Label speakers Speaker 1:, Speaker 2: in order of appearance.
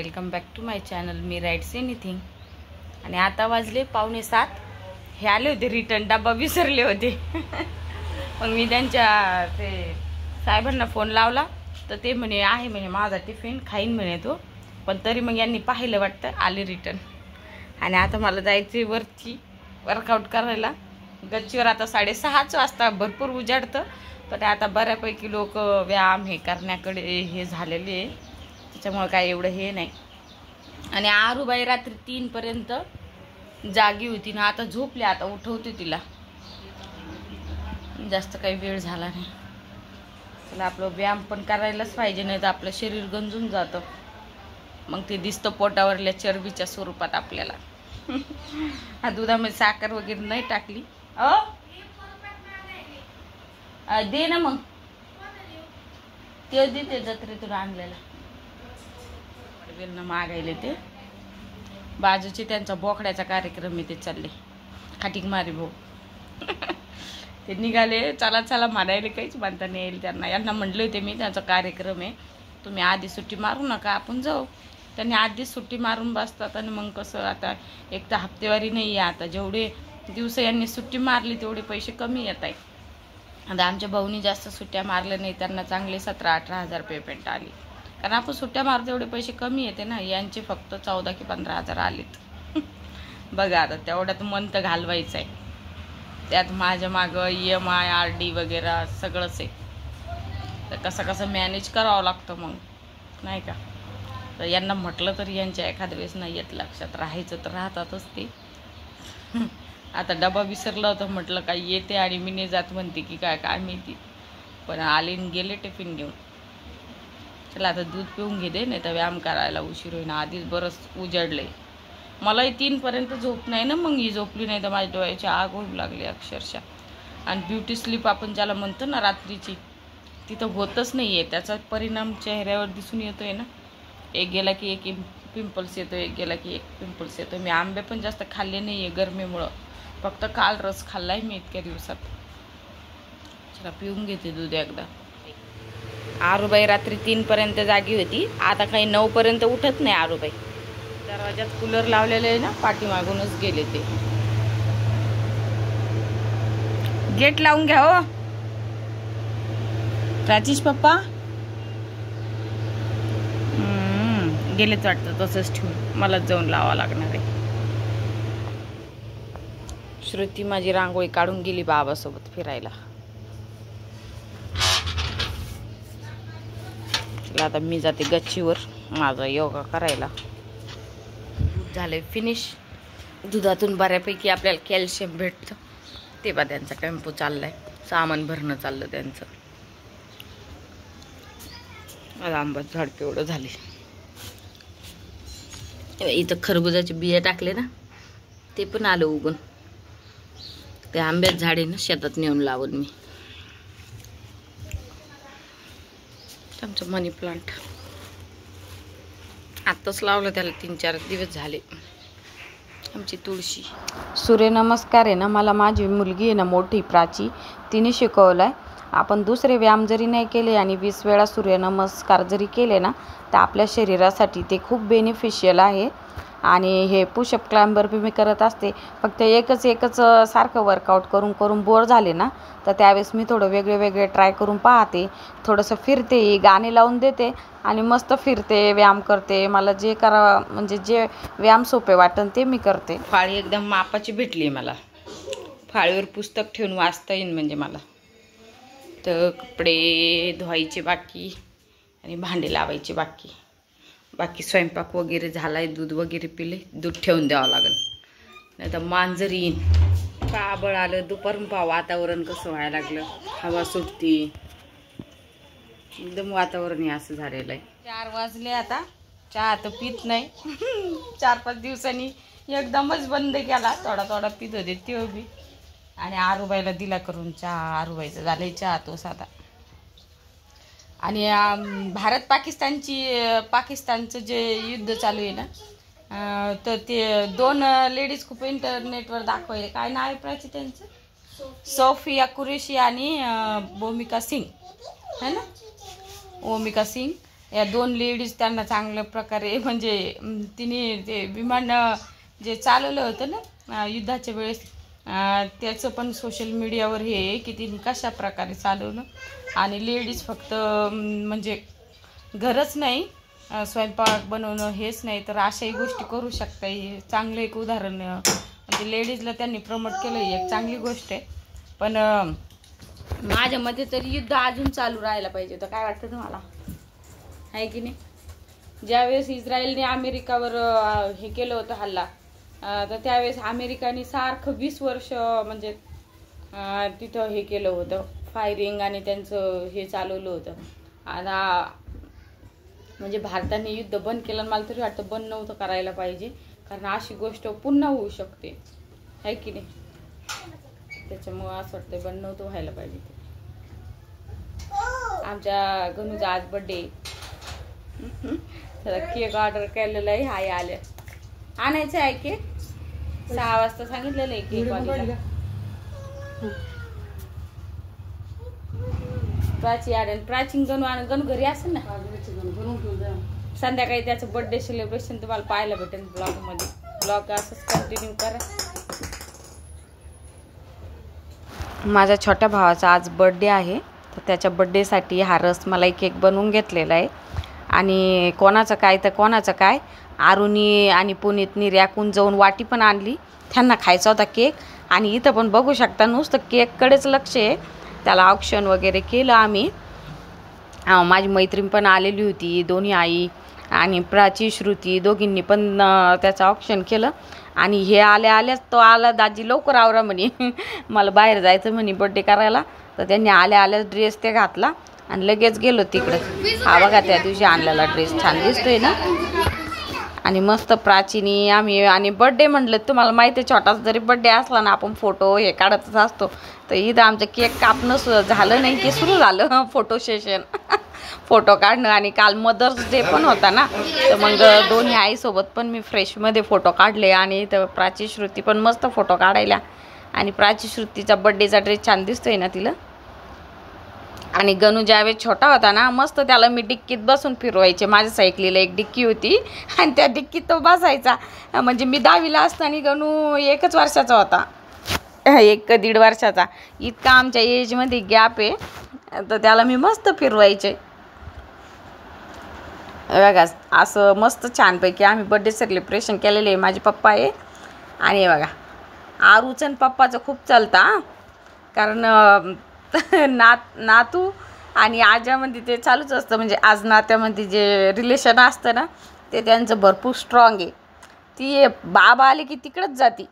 Speaker 1: Welcome back to my channel. मी writes anything. आणि आता वाजले 6:45. हे आले होते रिटर्न, डब्बा विसरले होते. मग मी त्यांच्या ते साहेबांना फोन लावला तर ते म्हणे आहे म्हणे माझा टिफिन खाईन म्हणे तो. पण तरी मग यांनी पाहिलं वाटतं, आले रिटर्न. आणि आता मला जायचे वरती वर्कआउट करायला गच्चीवर. आता 6:30 वाजता भरपूर उजाडतं, पण आता बऱ्यापैकी लोक व्यायाम हे करण्याकडे हे झालेले आहे, त्याच्यामुळे काय एवढं हे नाही. आणि आरूबाई रात्री 3 पर्यंत जागी होती ना, आता झोपली. आता उठवते तिला, जास्त काही वेळ झाला नाही. त्याला आपलं व्यायाम पण करायलाच पाहिजे, नाही तर आपलं शरीर गंजून जातं. मग ते दिसतं पोटावरल्या चरबीच्या स्वरूपात आपल्याला. हा दुधामध्ये साखर वगैरे नाही टाकली. दे ना मग, ते देते जत्रेतून आणलेला. मागायले ते बाजूचे त्यांचा बोकड्याचा कार्यक्रम आहे, ते चालले खाटीक मारी भाऊ. ते निघाले चला चला म्हणायला, काहीच म्हणता नाही येईल त्यांना. यांना म्हटले होते मी त्यांचा कार्यक्रम आहे, तुम्ही आधी सुट्टी मारू नका, आपण जाऊ. त्यांनी आधीच सुट्टी मारून बसतात. आणि मग कसं आता एक तर हप्तेवारी नाही आहे. आता जेवढे दिवस यांनी सुट्टी मारली तेवढे पैसे कमी येत आहे. आता आमच्या भाऊनी जास्त सुट्ट्या मारल्या नाही, त्यांना चांगले 17-18 हजार पेमेंट आली. कारण आपण सुट्ट्या मारतो तेवढे पैसे कमी येते ना, यांचे फक्त 14 की 15 हजार आलेत. बघा आता तेवढ्यात मन तर घालवायचं आहे. त्यात माझ्या मागं EMI RD वगैरे सगळंच आहे. तर कसं मॅनेज करावं लागतं मग, नाही का. तर यांना म्हटलं तरी यांच्या एखाद्या वेळेस नाही येत लक्षात. राहायचं तर राहतातच ते. आता डबा विसरला होता, म्हटलं काय येते आणि मी नाही जात म्हणते की काय माहिती. पण आले गेले टिफिन घेऊन. चला आता दूध पिऊन घेते, नाही तर व्यायाम करायला उशीर होईना. आधीच बरंच उजाडलंय. मलाही 3 पर्यंत झोप नाही ना, मग ही झोपली नाही तर माझ्या डोळ्याची आग होऊ लागली अक्षरशः. आणि ब्युटी स्लीप आपण ज्याला म्हणतो ना रात्रीची, तिथं होतच नाही आहे. त्याचा परिणाम चेहऱ्यावर दिसून येतोय ना. एक गेला की एक पिंपल्स येतो, एक गेला की एक पिंपल्स येतो. मी आंबे पण जास्त खाल्ले नाही आहे गरमीमुळं, फक्त काल रस खाल्लाय मी इतक्या दिवसात. चला पिऊन घेते दूध एकदा. आरूबाई रात्री 3 पर्यंत जागी होती. आता काही 9 पर्यंत उठत नाही आरूबाई. दरवाजात कूलर लावलेले आहे ना, पाठीमागूनच गेले ते. गेट लावून घ्या हो राजेश पप्पा. गेलेच वाटतं, तसंच ठेवून मलाच जाऊन लावावं लागणार आहे. श्रुती माझी रांगोळी काढून गेली बाबासोबत फिरायला. आता मी जाते गच्चीवर माझा योगा करायला. झाले फिनिश. दुधातून बऱ्यापैकी आपल्याला कॅल्शियम भेटतं. ते बा त्यांचा टेम्पो चाललाय, सामान भरणं चाललं त्यांचं. आंबट झाड केवढं झाले. इथं खरबुजाचे बिया टाकले ना, ते पण आलं उगून. ते आंब्यात झाडे ना, शेतात नेऊन लावून मी. आमचं मनी प्लांट आत्ताच लावलं, त्याला 3-4 दिवस झाले. आमची तुळशी. सूर्यनमस्कार आहे ना, मला माझी मुलगी आहे ना मोठी प्राची, तिने शिकवलाय. आपण दुसरे व्यायाम जरी नाही केले आणि 20 वेळा सूर्यनमस्कार जरी केले ना, तर आपल्या शरीरासाठी ते खूप बेनिफिशियल आहे. आणि हे पुशअप क्लाइंबर बी मी करत असते. फक्त एकच सारखं वर्कआउट करून बोर झाले ना, तर त्यावेळेस मी थोडं वेगळे ट्राय करून पाहते. थोडंसं फिरते, गाणे लावून देते आणि मस्त फिरते, व्यायाम करते. मला जे म्हणजे जे व्यायाम सोपे वाटेल ते मी करते. फाळी एकदम मापाची भेटली मला. फाळीवर पुस्तक ठेवून वाचता येईल म्हणजे मला. तर कपडे धुवायचे बाकी आणि भांडे लावायचे बाकी स्वयंपाक वगैरे झालाय. दूध वगैरे पिले, दूध ठेवून द्यावं लागेल, नाही तर मांजर येईन. काबळ आलं दुपारून. वातावरण कसं व्हायला लागलं, हवा सुटती, एकदम वातावरण हे असं झालेलं आहे. 4 वाजले आता. चहा तर पित नाही. 4-5 दिवसांनी एकदमच बंद केला. थोडा पित होते ते बी. आणि आरूबाईला दिला करून चहा. आरूबाईचं झालंय चहा तो साधा. आणि भारत पाकिस्तानचं जे युद्ध चालू आहे ना, तर ते 2 लेडीज खूप इंटरनेटवर दाखवायले. काय नाव आहे प्राची त्यांचं? सोफिया कुरेशी आणि भूमिका सिंग है ना. भूमिका सिंग या 2 लेडीज त्यांना चांगल्या प्रकारे म्हणजे तिने ते विमान जे चालवलं होतं ना युद्धाच्या वेळेस, त्याचं पण सोशल मीडियावर हे आहे की तिने कशा प्रकारे चालवलं. आणि लेडीज फक्त म्हणजे घरच नाही स्वयंपाक बनवणं हेच नाही तर अशाही गोष्टी करू शकता. हे चांगलं एक उदाहरण म्हणजे लेडीजला त्यांनी प्रमोट केलं, ही एक चांगली गोष्ट आहे. पण माझ्या मते तरी युद्ध अजून चालू राहायला पाहिजे होतं. काय वाटतं तुम्हाला, आहे की नाही? ज्यावेळेस इस्रायलने अमेरिकावर हे केलं होतं हल्ला, तर त्यावेळेस अमेरिकाने सारखं 20 वर्ष म्हणजे तिथं हे केलं होतं फायरिंग आणि त्यांचं हे चालवलं होतं. आता म्हणजे भारताने युद्ध बंद केलं, मला तरी वाटतं बंद नव्हतं करायला पाहिजे, कारण अशी गोष्ट पुन्हा होऊ शकते, आहे की नाही? त्याच्यामुळं असं वाटतं बंद नव्हतं व्हायला पाहिजे. आमच्या गणूचा आज बर्थडे, त्याला केक ऑर्डर केलेला आहे. आई आल्या, आणायचं आहे केक. 6 वाजता सांगितलेलं आहे केक वालीला. प्राची आडेल, प्राचीन गणू घरी असेल ना, संध्याकाळी त्याचं बर्थडे सेलिब्रेशन तुम्हाला पाहायला भेटेल ब्लॉग मध्ये. ब्लॉग असंच कंटिन्यू करा. माझ्या छोट्या भावाचा आज बर्थडे आहे, तर त्याच्या बर्थडेसाठी हा रसमलाई केक बनवून घेतलेला आहे. आणि कोणाचं काय तर कोणाचं काय, आरुनी आणि पुनीतनी रॅकून जाऊन वाटी पण आणली, त्यांना खायचा होता केक. आणि इथं पण बघू शकता नुसतं केककडेच लक्ष आहे. त्याला ऑप्शन वगैरे केलं आम्ही. माझी मैत्रीण पण आलेली होती, दोन्ही आई आणि प्राची श्रुती दोघींनी पण त्याचं ऑप्शन केलं. आणि हे आल्याच तो आला, दाजी लवकर आवरा म्हणे, मला बाहेर जायचं म्हणे बर्थडे करायला. तर त्यांनी आल्याच ड्रेस ते घातला आणि लगेच गेलो तिकडे. हा बघा त्या दिवशी आणलेला ड्रेस छान दिसतोय ना. आणि मस्त प्राचीनी आम्ही, आणि बर्थडे म्हटलं तुम्हाला माहिती आहे, छोटासा जरी बर्थडे असला ना आपण फोटो हे काढतच असतो. तर इथं आमचं केक कापणं झालं नाही की सुरू झालं फोटो सेशन, फोटो काढणं. आणि काल मदर्स डे पण होता ना, तर मग दोन्ही आईसोबत पण मी फ्रेशमध्ये फोटो काढले. आणि इथं प्राची श्रुती पण मस्त फोटो काढायला. आणि प्राची श्रुतीचा बर्थडेचा ड्रेस छान दिसतोय ना तिला. आणि गणू ज्यावेळेस छोटा होता ना, मस्त त्याला मी डिक्कीत बसून फिरवायचे. माझ्या सायकलीला एक डिक्की होती आणि त्या डिक्कीत तो बसायचा. म्हणजे मी 10वीला असताना गणू 1 वर्षाचा होता, 1-1.5 वर्षाचा, इतका आमच्या एजमध्ये गॅप आहे. तर त्याला मी मस्त फिरवायचे. बघा असं मस्त छानपैकी आम्ही बर्थडे सेलिब्रेशन केलेले आहे. माझे पप्पा आहे आणि हे बघा आरूचं पप्पाचं खूप चालता, कारण नातू आणि आजामध्ये ते चालूच असतं. म्हणजे आज नात्यामध्ये जे रिलेशन असतं ना, ते त्यांचं भरपूर स्ट्रॉंग आहे. ती बाबा आले की तिकडंच जाते,